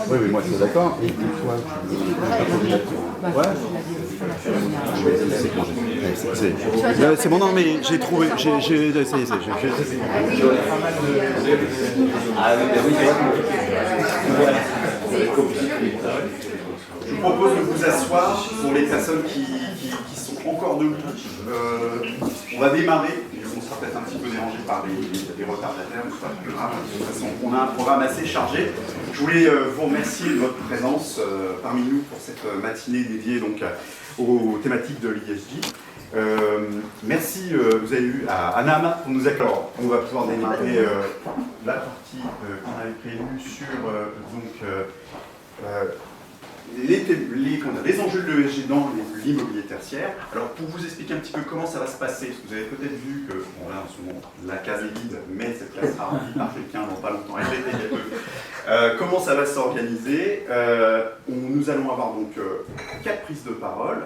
Oui, mais moi je suis d'accord. Et toi, c'est bon, non, mais j'ai trouvé. Ça y est, Je vous propose de vous asseoir pour les personnes qui sont encore debout. On va démarrer. On sera peut-être un petit peu dérangé par les retardataires, mais c'est pas plus grave. De toute façon, on a un programme assez chargé. Je voulais vous remercier de votre présence parmi nous pour cette matinée dédiée donc, aux thématiques de l'ISJ. Merci, vous avez eu à Nama pour nous accueillir. On va pouvoir démarrer la partie qu'on avait prévue sur les enjeux de l'ESG dans l'immobilier tertiaire. Alors pour vous expliquer un petit peu comment ça va se passer, parce que vous avez peut-être vu que, bon là en ce moment la case est vide, mais cette case sera remplie par quelqu'un dans pas longtemps, elle l'était il y a peu. Comment ça va s'organiser? Nous allons avoir donc 4 prises de parole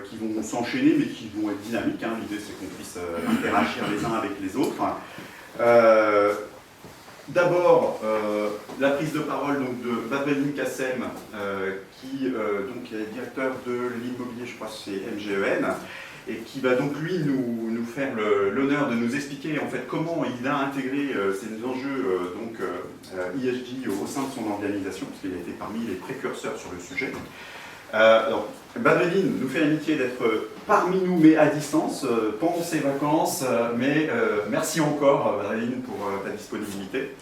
qui vont s'enchaîner mais qui vont être dynamiques. Hein. L'idée c'est qu'on puisse interagir les uns avec les autres. D'abord, la prise de parole donc, de Badreddine Kassem, qui donc, est directeur de l'immobilier, je crois que c'est MGEN, et qui va donc lui nous faire l'honneur de nous expliquer en fait comment il a intégré ces enjeux ISJ au sein de son organisation, parce qu'il a été parmi les précurseurs sur le sujet. Alors, Badreddine nous fait l'amitié d'être parmi nous, mais à distance, pendant ses vacances, mais merci encore, Badreddine, pour ta disponibilité.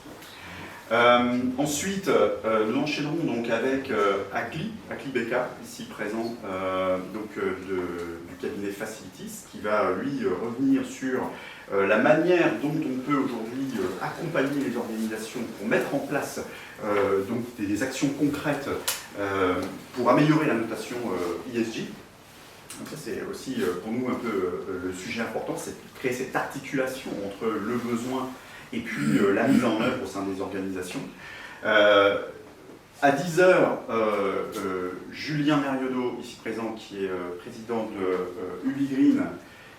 Ensuite, nous enchaînerons donc avec Akli Beka, ici présent, du cabinet Facilitis, qui va, lui, revenir sur la manière dont on peut aujourd'hui accompagner les organisations pour mettre en place donc des actions concrètes pour améliorer la notation ISJ. Donc ça c'est aussi pour nous un peu le sujet important, c'est de créer cette articulation entre le besoin et puis la mise en œuvre au sein des organisations. À 10h, Julien Meriodo, ici présent, qui est président de Ubi Green,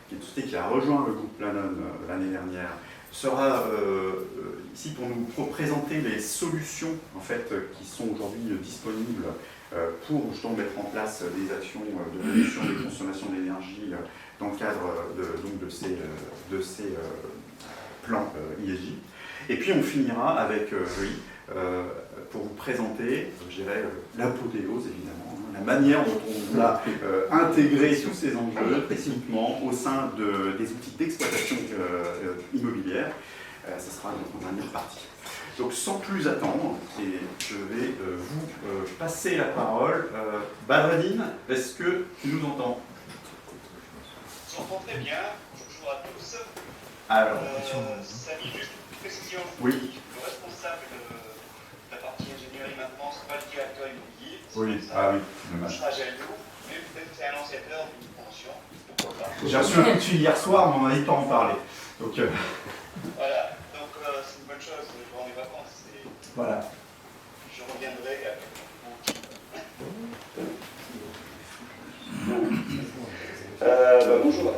qui est une société qui a rejoint le groupe Planon l'année dernière, sera ici pour nous présenter les solutions en fait, qui sont aujourd'hui disponibles pour justement mettre en place des actions de réduction des consommations d'énergie dans le cadre de ces plans ISJ. Et puis on finira avec Loïc pour vous présenter, je dirais, l'apothéose évidemment, la manière dont on a intégré tous ces enjeux spécifiquement au sein des outils d'exploitation immobilière. Ce sera notre dernière partie. Donc sans plus attendre, je vais vous passer la parole. Badreddine, est-ce que tu nous entends? Je m'entends très bien. Bonjour à tous. Alors, Samy, juste une précision. Oui. Le responsable de la partie ingénierie maintenant, ce n'est pas le directeur immobilier. Oui, ah oui, On sera jaloux, mais peut-être que c'est un ancêtre d'une pension. Pourquoi pas. J'ai reçu un coup de fil hier soir, mais on a eu le temps d'en parler. Donc, voilà, donc c'est une bonne chose pendant les vacances. voilà. Je reviendrai avec bonjour.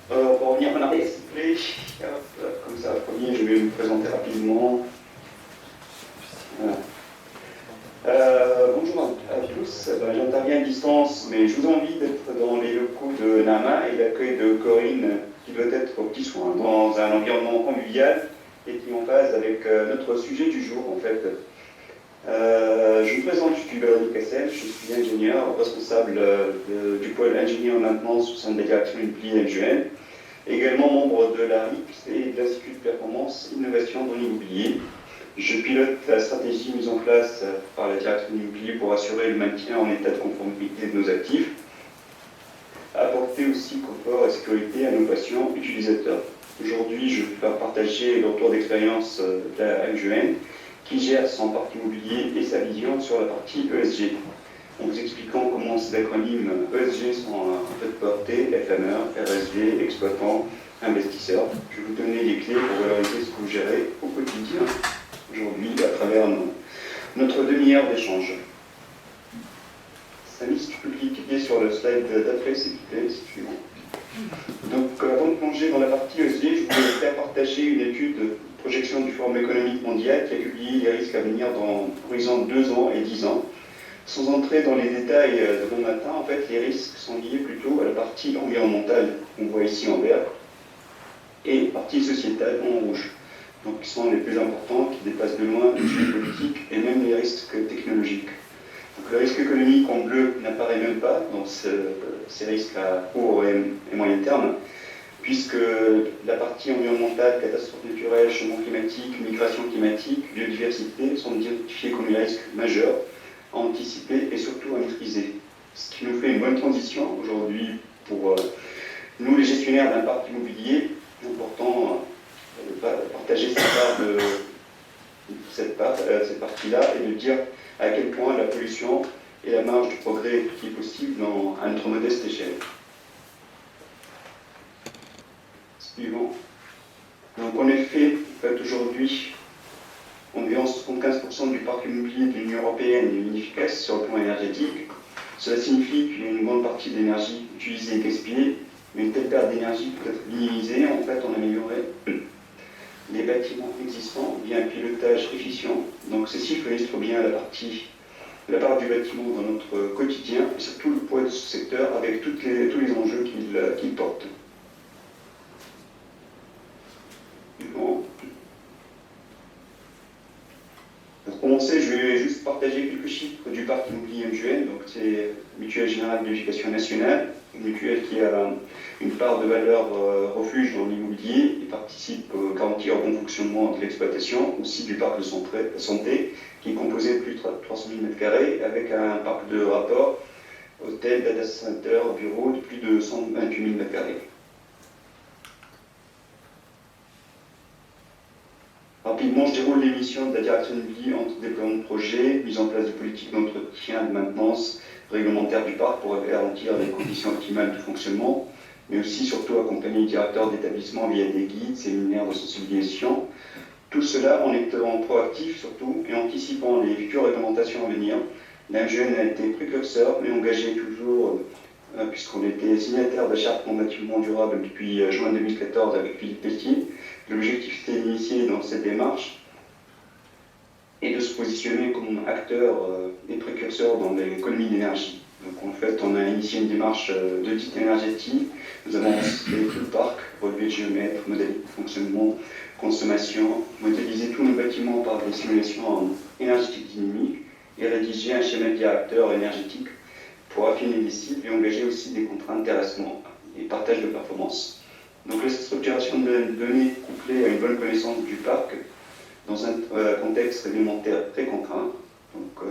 Pour revenir en arrière, s'il vous plaît, comme ça, premier, je vais me présenter rapidement. Voilà. Bonjour à tous, j'interviens à distance, mais je vous invite d'être dans les locaux de Nama et l'accueil de Corinne, qui doit être au petit soin dans un environnement convivial et qui est en phase avec notre sujet du jour, en fait. Je me présente, je suis Badreddine Kassem, je suis ingénieur, responsable du pôle ingénieur maintenance au sein de la direction immobilier MGEN, également membre de l'ARIX et de l'Institut de performance innovation dans l'immobilier. Je pilote la stratégie mise en place par la direction immobilier pour assurer le maintien en état de conformité de nos actifs, apporter aussi confort et sécurité à nos patients utilisateurs. Aujourd'hui, je vais partager le retour d'expérience de la MGEN, qui gère son parc immobilier et sa vision sur la partie ESG, en vous expliquant comment ces acronymes ESG sont en fait portés, FME, RSG, exploitant, investisseur. Je vais vous donner les clés pour valoriser ce que vous gérez au quotidien, aujourd'hui, à travers notre demi-heure d'échange. Samy, si tu peux cliquer sur le slide d'après, s'il te plaît, suivant. Donc, avant de plonger dans la partie ESG, je voulais faire partager une étude projection du Forum économique mondial qui a publié les risques à venir dans l'horizon de 2 ans et 10 ans. Sans entrer dans les détails demain matin, en fait, les risques sont liés plutôt à la partie environnementale, qu'on voit ici en vert, et la partie sociétale en rouge. Donc, qui sont les plus importants, qui dépassent de loin les sujets politiques et même les risques technologiques. Donc, le risque économique en bleu n'apparaît même pas dans ces risques à court et moyen terme, puisque la partie environnementale, catastrophes naturelles, changement climatique, migration climatique, biodiversité sont identifiés comme les risques majeurs à anticiper et surtout à maîtriser. Ce qui nous fait une bonne transition aujourd'hui pour nous, les gestionnaires d'un parc immobilier, important de partager cette partie-là et de dire à quel point la pollution et la marge de progrès qui est possible à notre modeste échelle. Suivant. Donc en effet, aujourd'hui, environ 75% du parc immobilier de l'Union européenne est inefficace sur le plan énergétique. Cela signifie qu'il y a une grande partie de l'énergie utilisée et gaspillée, mais une telle perte d'énergie peut être minimisée en fait en améliorant les bâtiments existants via un pilotage efficient. Donc ceci illustre bien la part du bâtiment dans notre quotidien et surtout le poids de ce secteur avec tous les enjeux qu'il porte. Bon. Pour commencer, je vais juste partager quelques chiffres du parc immobilier MGN. Donc c'est Mutuelle Générale d'Éducation Nationale, une mutuelle qui a une part de valeur refuge dans l'immobilier et participe garantir au bon fonctionnement de l'exploitation, aussi du parc de santé, qui est composé de plus de 300 000 m2, avec un parc de rapport, hôtel, data center, bureau de plus de 128 000 m2. Rapidement, je déroule les missions de la direction immobilier entre déploiement de projets, mise en place de politiques d'entretien, de maintenance réglementaire du parc pour garantir les conditions optimales de fonctionnement, mais aussi surtout accompagner les directeurs d'établissement via des guides, séminaires de sensibilisation. Tout cela en étant proactif surtout et anticipant les futures réglementations à venir. L'MGN a été précurseur, mais engagé toujours, puisqu'on était signataire de la charte pour le bâtiment durable depuis juin 2014 avec Philippe Pelletier. L'objectif était d'initier dans cette démarche et de se positionner comme acteur et précurseur dans l'économie d'énergie. Donc en fait, on a initié une démarche d'audit énergétique. Nous avons fait tout le parc, relevé de géomètres, modalité de fonctionnement, consommation, modélisé tous nos bâtiments par des simulations énergétiques dynamiques et rédigé un schéma directeur énergétique pour affiner les cibles et engager aussi des contrats d'intéressement et partage de performance. Donc la structuration de données couplée à une bonne connaissance du parc dans un contexte réglementaire très contraint. Donc,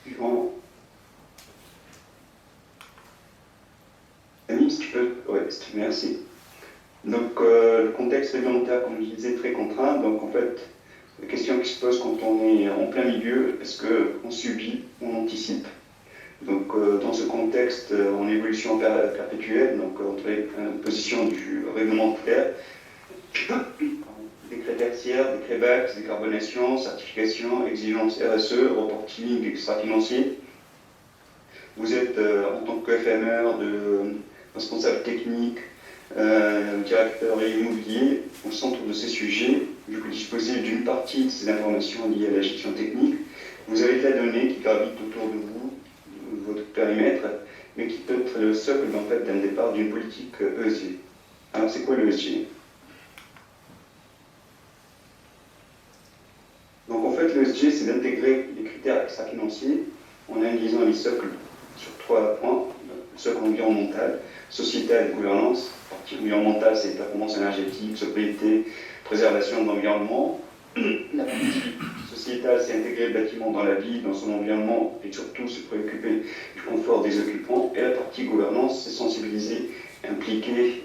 suivant. Annie, si tu peux. Oui, merci. Donc le contexte réglementaire, comme je disais, très contraint. Donc en fait, la question qui se pose quand on est en plein milieu, est-ce qu'on subit ou on anticipe? Donc dans ce contexte en évolution perpétuelle, donc entre les positions du réglementaire, décret tertiaire, décret BAC, décarbonation, certification, exigence RSE, reporting extra-financier. Vous êtes en tant que FMR, responsable technique, directeur immobilier, au centre de ces sujets. Vous disposez d'une partie de ces informations liées à la gestion technique. Vous avez de la donnée qui gravite autour de vous, de votre périmètre, mais qui peut être le socle en fait, d'un départ d'une politique ESG. Alors c'est quoi l'ESG? Donc en fait l'ESG c'est d'intégrer les critères extra-financiers en analysant les socles sur 3 points. Le socle environnemental, sociétal et gouvernance. La partie environnementale c'est performance énergétique, sobriété, préservation de l'environnement. La partie sociétale, c'est intégrer le bâtiment dans la vie, dans son environnement, et surtout se préoccuper du confort des occupants. Et la partie gouvernance, c'est sensibiliser, impliquer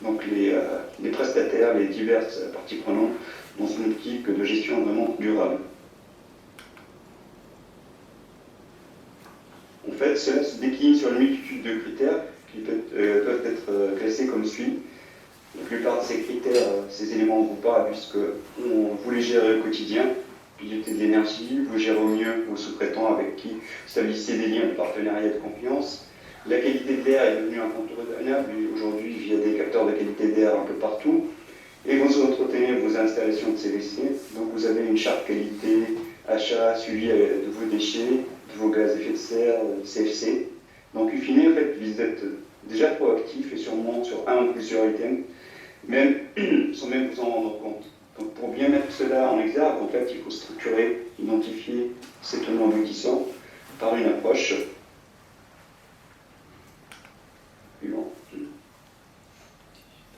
donc les prestataires, les diverses parties prenantes dans une optique de gestion vraiment durable. En fait, cela se décline sur une multitude de critères qui peuvent être classés comme suit. La plupart de ces critères, ces éléments vous parlent puisque vous les gérez au quotidien, piloter de l'énergie, vous gérez au mieux vos sous-traitants avec qui établissez des liens de partenariat et de confiance. La qualité de l'air est devenue incontournable aujourd'hui via des capteurs de qualité d'air un peu partout. et vous entretenez vos installations de CVC. Donc vous avez une charte qualité, achat, suivi de vos déchets, de vos gaz à effet de serre, CFC. Donc, in fine, en fait, vous êtes déjà proactif et sûrement sur un ou plusieurs items, même sans même vous en rendre compte. Donc, pour bien mettre cela en exergue, en fait, il faut structurer, identifier ces tenants aboutissants par une approche.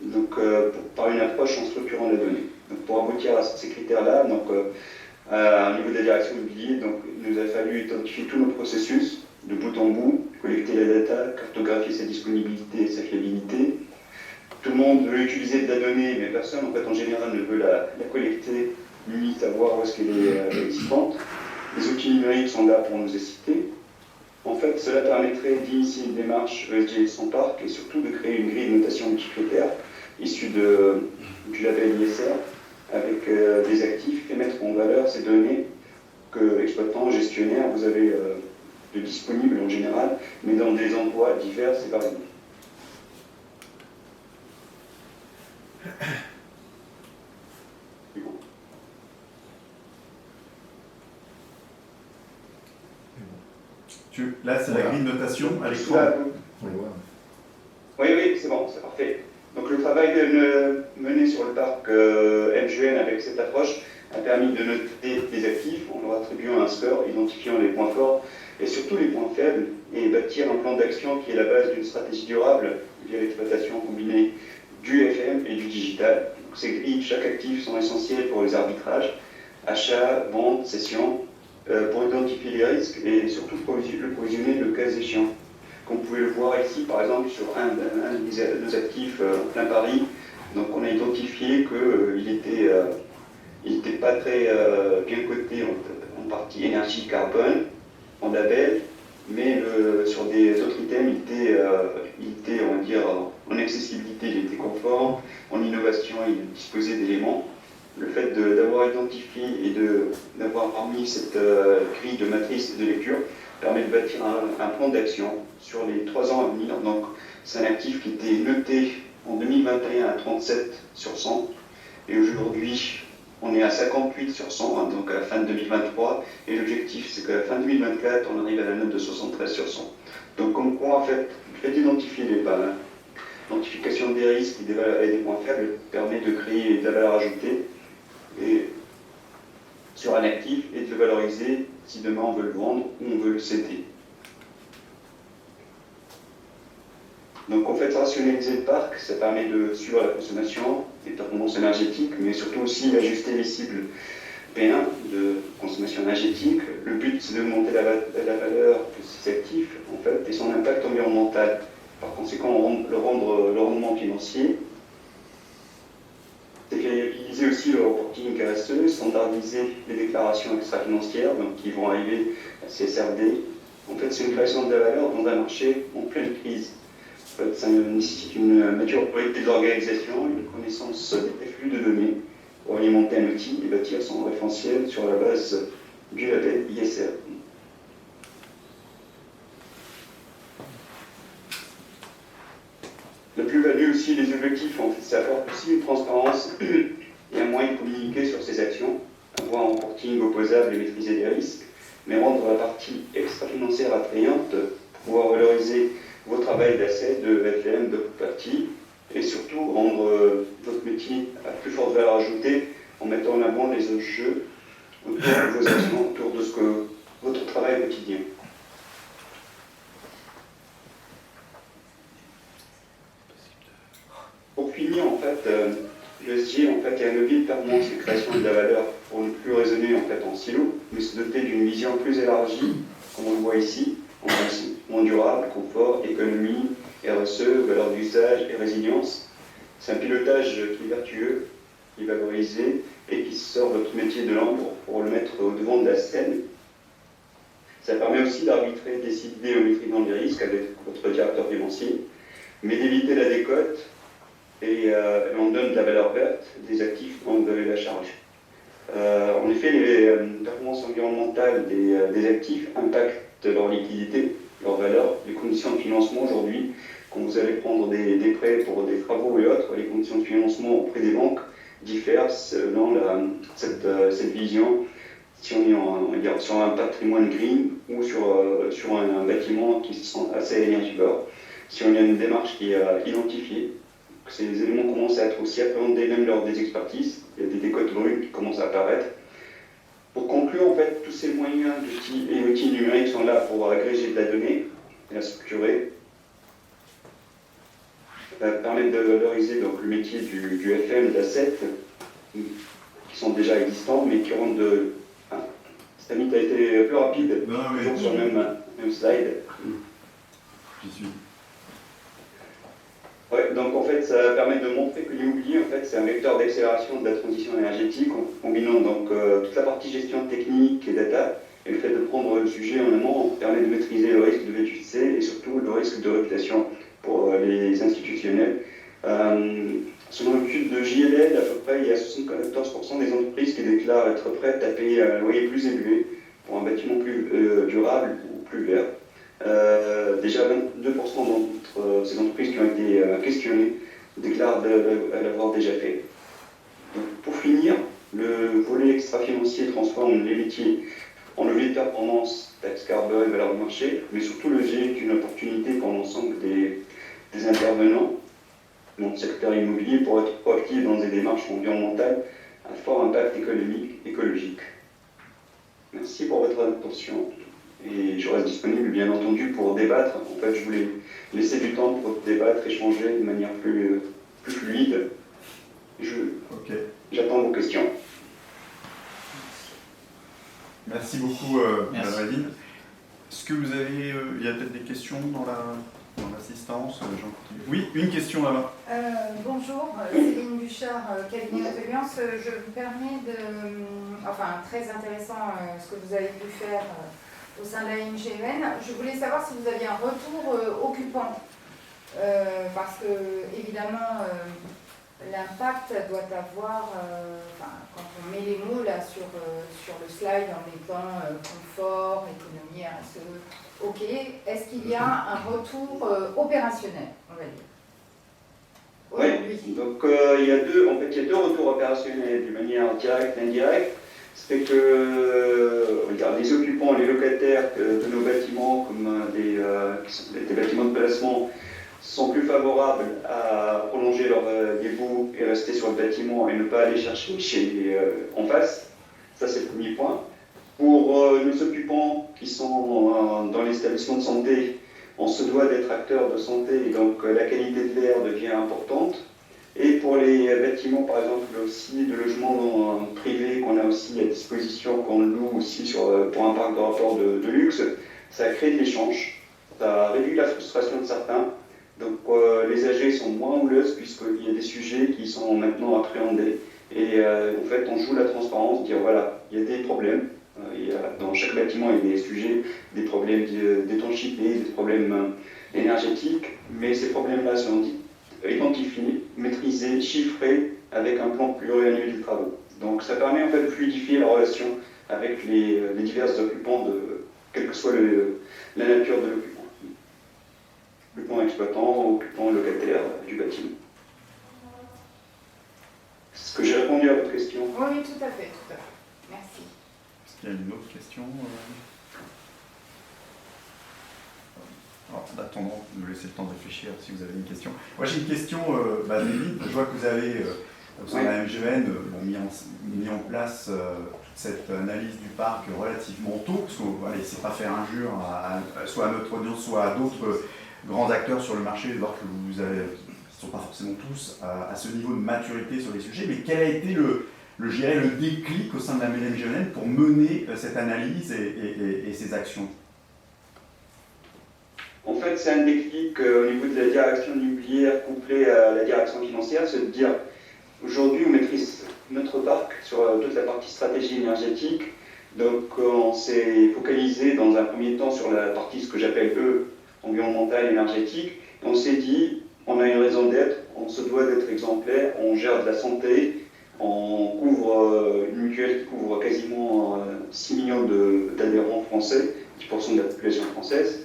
Donc, par une approche en structurant la donnée. Donc, pour aboutir à ces critères-là, donc, au niveau de la direction immobilier, donc, il nous a fallu identifier tous nos processus de bout en bout, collecter la data, cartographier sa disponibilité et sa fiabilité. Tout le monde veut utiliser de la donnée, mais personne, en fait, en général, ne veut la collecter, ni savoir où est-ce qu'elle est existante. Les outils numériques sont là pour nous inciter. En fait, cela permettrait d'initier une démarche ESG sans parc et surtout de créer une grille de notation multicritères issue du label ISR avec des actifs et mettre en valeur ces données que, exploitants, gestionnaires, vous avez de disponibles en général, mais dans des endroits divers et variés. Là, c'est la grille de notation à l'écran. Oui, c'est bon, c'est parfait. Donc le travail mené sur le parc MGN avec cette approche a permis de noter des actifs en leur attribuant un score, identifiant les points forts et surtout les points faibles, et bâtir un plan d'action qui est la base d'une stratégie durable via l'exploitation combinée du FM et du digital. Donc, ces grilles, chaque actif sont essentiels pour les arbitrages, achats, ventes, cessions, pour identifier les risques et surtout le provisionner le cas échéant. Comme vous pouvez le voir ici, par exemple, sur un de nos actifs en plein Paris, donc on a identifié qu'il n'était pas très bien coté en partie énergie carbone, en label, mais sur des autres items, il était, on va dire, en accessibilité, il était conforme, en innovation, il disposait d'éléments. Le fait d'avoir identifié et d'avoir remis cette grille de matrice de lecture permet de bâtir un plan d'action sur les 3 ans à venir. Donc, c'est un actif qui était noté en 2021 à 37 sur 100, et aujourd'hui, on est à 58 sur 100, hein, donc à la fin de 2023, et l'objectif, c'est qu'à la fin 2024, on arrive à la note de 73 sur 100. Donc, comme quoi, en fait, le fait d'identifier l'identification des risques et des points faibles permet de créer de la valeur ajoutée et sur un actif et de le valoriser si demain on veut le vendre ou on veut le céder. Donc en fait, rationaliser le parc, ça permet de suivre la consommation, les performances énergétiques, mais surtout aussi d'ajuster les cibles P1 de consommation énergétique. Le but, c'est d'augmenter la valeur de ces actifs, en fait, et son impact environnemental. Par conséquent, le rendement financier. C'est réaliser aussi le reporting RSE, standardiser les déclarations extra-financières, donc qui vont arriver à CSRD. En fait, c'est une création de la valeur dans un marché en pleine crise. En fait, ça nécessite une maturité de l'organisation, une connaissance des flux de données pour alimenter un outil et bâtir son référentiel sur la base du label ISR. La plus-value aussi, les objectifs, en fait, ça apporte aussi une transparence et un moyen de communiquer sur ses actions, avoir un reporting opposable et maîtriser les risques, mais rendre la partie extra-financière attrayante pour pouvoir valoriser vos travails d'asset, de FM, de property, et surtout rendre votre métier à plus forte valeur ajoutée en mettant en avant les enjeux autour de vos actions, autour de votre travail quotidien. Pour finir, en fait, l'ESG en fait, est un levier de permanence et de création de la valeur pour ne plus raisonner en fait, en silo, mais se doter d'une vision plus élargie, comme on le voit ici, en investissement durable, confort, économie, RSE, valeur d'usage et résilience. C'est un pilotage qui est vertueux, qui est valorisé et qui sort votre métier de l'ombre pour le mettre au devant de la scène. Ça permet aussi d'arbitrer des idées en maîtrisant les risques avec votre directeur financier, mais d'éviter la décote et on donne de la valeur verte des actifs dont vous avez la charge. En effet, les performances environnementales des actifs impactent leur liquidité, leur valeur, les conditions de financement aujourd'hui. Quand vous allez prendre des prêts pour des travaux et autres, les conditions de financement auprès des banques diffère selon cette vision, si on est sur un patrimoine green ou sur un bâtiment qui sont assez énergivores. Si on a une démarche qui est identifiée, ces éléments commencent à être aussi appréhendés même lors des expertises, il y a des décotes brunes qui commencent à apparaître. Pour conclure, en fait, tous ces moyens et outils numériques sont là pour agréger de la donnée et la structurer, permettre de valoriser donc, le métier du FM, d'asset, qui sont déjà existants, mais qui rendent de... Stamit a été plus rapide, toujours sur le même slide. J'y suis. Ouais, donc en fait, ça permet de montrer que l'immobilier, en fait, c'est un vecteur d'accélération de la transition énergétique, en combinant donc toute la partie gestion technique et data, et le fait de prendre le sujet en amont permet de maîtriser le risque de vétusté et surtout le risque de réputation pour les institutionnels. Selon l'étude de JLL, à peu près, il y a 74% des entreprises qui déclarent être prêtes à payer un loyer plus élevé pour un bâtiment plus durable ou plus vert. Déjà 22% d'entre ces entreprises qui ont été questionnées déclarent l'avoir déjà fait. Donc, pour finir, le volet extra-financier transforme les métiers en levier de performance, taxe carbone, valeur de marché, mais surtout le G est une opportunité pour l'ensemble des intervenants dans le secteur immobilier pour être proactifs dans des démarches environnementales à fort impact écologique. Merci pour votre attention. Et je reste disponible, bien entendu, pour débattre. En fait, je voulais laisser du temps pour débattre, échanger de manière plus fluide. J'attends vos questions. Merci beaucoup, Madame Radine. Est-ce que vous avez... il y a peut-être des questions dans l'assistance, Oui, une question là-bas. Bonjour, Céline Bouchard, cabinet d'Audience. Je vous permets de... Enfin, très intéressant ce que vous avez pu faire au sein de la MGN. Je voulais savoir si vous aviez un retour occupant. Parce que, évidemment, l'impact doit avoir... quand on met les mots là sur le slide en mettant confort, économie, RSE, ok, est-ce qu'il y a un retour opérationnel, on va dire? Oui, donc il y a deux retours opérationnels, d'une manière directe et indirecte. C'est que les occupants, les locataires de nos bâtiments, comme des bâtiments de placement, sont plus favorables à prolonger leur début et rester sur le bâtiment et ne pas aller chercher en face. Ça, c'est le premier point. Pour nos occupants qui sont dans les établissements de santé, on se doit d'être acteur de santé et donc la qualité de l'air devient importante. Et pour les bâtiments, par exemple, aussi de logements privés qu'on a aussi à disposition, qu'on loue aussi pour un parc de rapport de luxe, ça crée de l'échange, ça réduit la frustration de certains. Donc les AG sont moins houleuses puisqu'il y a des sujets qui sont maintenant appréhendés. Et en fait, on joue la transparence, dire voilà, il y a des problèmes. Dans chaque bâtiment, il y a des sujets, des problèmes d'étanchéité, des problèmes énergétiques, mais ces problèmes-là sont identifiés, maîtrisés, chiffrés, avec un plan pluriannuel des travaux. Donc ça permet en fait de fluidifier la relation avec les divers occupants, quelle que soit la nature de l'occupant. Occupant exploitant, occupant locataire du bâtiment. Est-ce que j'ai répondu à votre question? Oui, tout à fait, tout à fait. Merci. Est-ce qu'il y a une autre question? Alors, en attendant, me laisser le temps de réfléchir si vous avez une question. Moi j'ai une question, David. Je vois que vous avez, au sein de la MGN, mis en place toute cette analyse du parc relativement tôt, parce que c'est pas faire injure soit à notre audience, soit à d'autres grands acteurs sur le marché, de voir que vous avez, qui ne sont pas forcément tous à ce niveau de maturité sur les sujets, mais quel a été le déclic au sein de la MGN pour mener cette analyse et ces actions? En fait, c'est un déclic au niveau de la direction immobilière couplée à la direction financière, c'est de dire aujourd'hui on maîtrise notre parc sur toute la partie stratégie énergétique, donc on s'est focalisé dans un premier temps sur la partie, ce que j'appelle environnementale, énergétique, et on s'est dit on a une raison d'être, on se doit d'être exemplaire, on gère de la santé, on couvre une mutuelle qui couvre quasiment 6 millions d'adhérents français, 10% de la population française.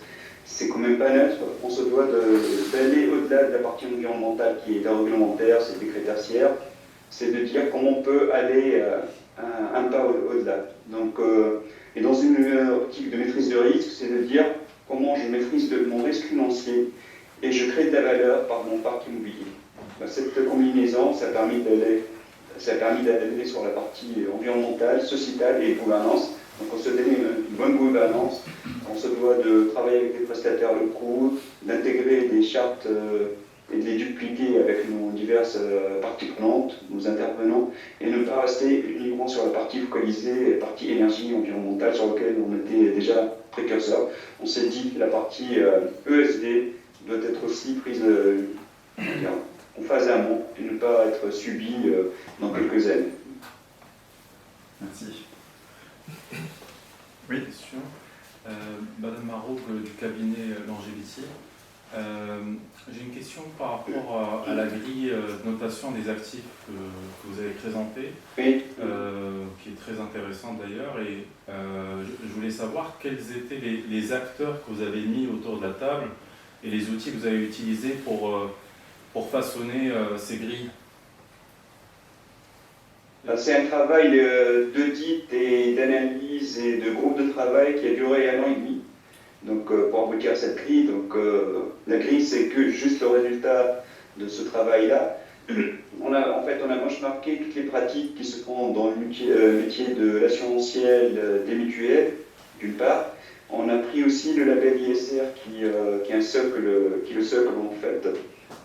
C'est quand même pas neutre, on se doit d'aller au-delà de la partie environnementale qui est réglementaire, c'est décret tertiaire, c'est de dire comment on peut aller un pas au-delà. Donc, et dans une optique de maîtrise de risque, c'est de dire comment je maîtrise mon risque financier et je crée de la valeur par mon parc immobilier. Cette combinaison, ça a permis d'aller sur la partie environnementale, sociétale et gouvernance. Donc on se donne une bonne gouvernance, on se doit de travailler avec des prestataires locaux, d'intégrer des chartes et de les dupliquer avec nos diverses parties prenantes, nos intervenants, et ne pas rester uniquement sur la partie focalisée, la partie énergie environnementale sur laquelle on était déjà précurseur. On s'est dit que la partie ESD doit être aussi prise en phase amont et ne pas être subie dans quelques années. Merci. Oui, question. Madame Marouk du cabinet Longevity. J'ai une question par rapport à la grille de notation des actifs que vous avez présentée, Oui. qui est très intéressante d'ailleurs. Et je voulais savoir quels étaient les acteurs que vous avez mis autour de la table et les outils que vous avez utilisés pour façonner ces grilles. C'est un travail d'audit et d'analyse et de groupe de travail qui a duré 1 an et demi. Donc, pour aboutir à cette grille, donc, la grille, c'est que juste le résultat de ce travail-là. On a benchmarké toutes les pratiques qui se font dans le métier de l'assurantiel, des mutuelles, d'une part. On a pris aussi le label ISR qui est le socle en fait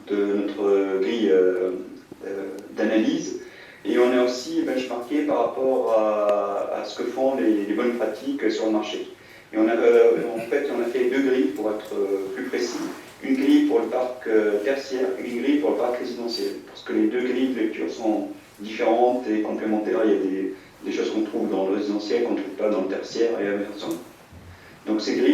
de notre grille d'analyse. Et on a aussi benchmarké par rapport à ce que font les bonnes pratiques sur le marché. Et on a fait 2 grilles pour être plus précis. Une grille pour le parc tertiaire et une grille pour le parc résidentiel. Parce que les 2 grilles de lecture sont différentes et complémentaires. Il y a des choses qu'on trouve dans le résidentiel qu'on ne trouve pas dans le tertiaire et inversement. Donc ces grilles sont